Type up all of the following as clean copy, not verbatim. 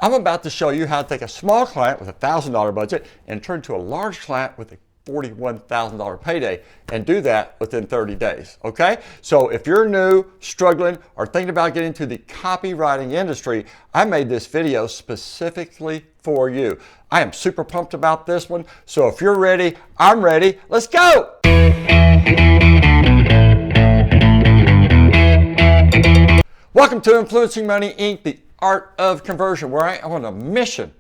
I'm about to show you how to take a small client with a $1,000 budget and turn to a large client with a $41,000 payday, and do that within 30 days, okay? So if you're new, struggling, or thinking about getting into the copywriting industry, I made this video specifically for you. I am super pumped about this one, so if you're ready, I'm ready. Let's go! Welcome to Influencing Money, Inc., the art of conversion, where I'm on a mission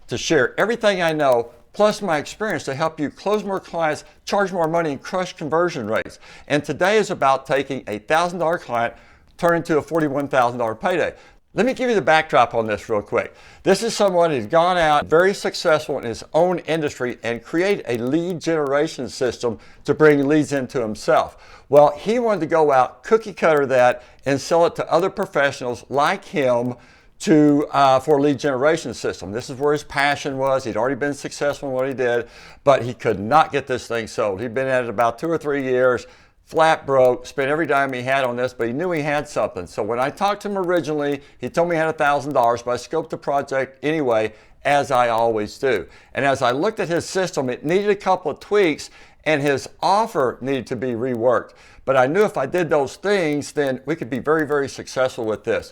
to share everything I know plus my experience to help you close more clients, charge more money, and crush conversion rates. And today is about taking a $1,000 client, turn into a $41,000 payday. Let me give you the backdrop on this real quick. This is someone who's gone out, very successful in his own industry, and create a lead generation system to bring leads into himself. Well, he wanted to go out, cookie cutter that, and sell it to other professionals like him for a lead generation system. This is where his passion was. He'd already been successful in what he did, but he could not get this thing sold. He'd been at it about 2 or 3 years, flat broke, spent every dime he had on this, but he knew he had something. So when I talked to him originally, he told me he had $1,000, but I scoped the project anyway, as I always do. And as I looked at his system, it needed a couple of tweaks, and his offer needed to be reworked. But I knew if I did those things, then we could be very, very successful with this.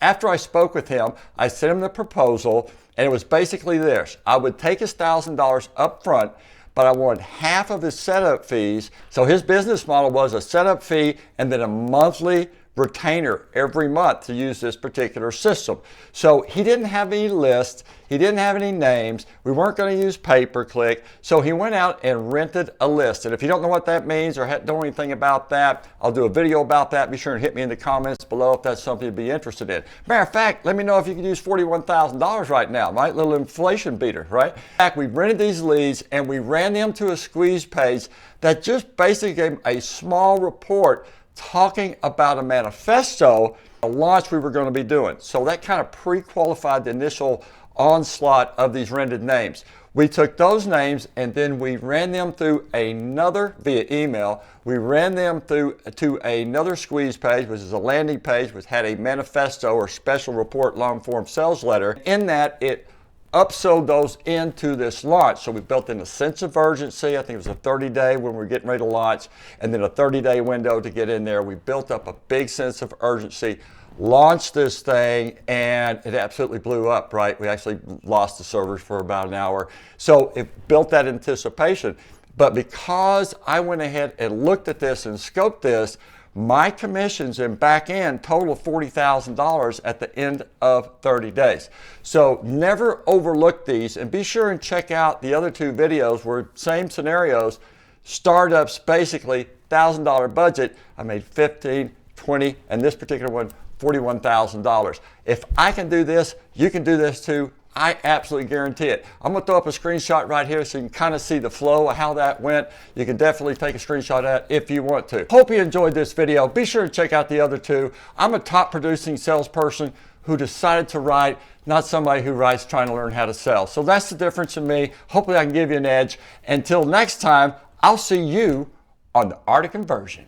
After I spoke with him, I sent him the proposal, and it was basically this. I would take his $1,000 up front, but I wanted half of his setup fees. So his business model was a setup fee and then a monthly retainer every month to use this particular system. So he didn't have any lists, he didn't have any names, we weren't going to use pay-per-click, so he went out and rented a list. And if you don't know what that means or don't know anything about that, I'll do a video about that. Be sure and hit me in the comments below if that's something you'd be interested in. Matter of fact, let me know if you can use $41,000 right now, right? Little inflation beater, right? In fact, we rented these leads and we ran them to a squeeze page that just basically gave him a small report talking about a manifesto, a launch we were going to be doing. So that kind of pre-qualified the initial onslaught of these rented names. We took those names and then we ran them through another, via email, we ran them through to another squeeze page, which is a landing page which had a manifesto or special report long form sales letter. In that, it upsold those into this launch. So we built in a sense of urgency. I think it was a 30-day when we were getting ready to launch, and then a 30-day window to get in there. We built up a big sense of urgency, launched this thing, and it absolutely blew up, right? We actually lost the servers for about an hour. So it built that anticipation. But because I went ahead and looked at this and scoped this, my commissions and back end total $40,000 at the end of 30 days. So never overlook these, and be sure and check out the other 2 videos where same scenarios, startups, basically $1,000 budget, I made 15, 20, and this particular one, $41,000. If I can do this, you can do this too. I absolutely guarantee it. I'm going to throw up a screenshot right here so you can kind of see the flow of how that went. You can definitely take a screenshot of that if you want to. Hope you enjoyed this video. Be sure to check out the other 2. I'm a top producing salesperson who decided to write, not somebody who writes trying to learn how to sell. So that's the difference in me. Hopefully I can give you an edge. Until next time, I'll see you on the Art of Conversion.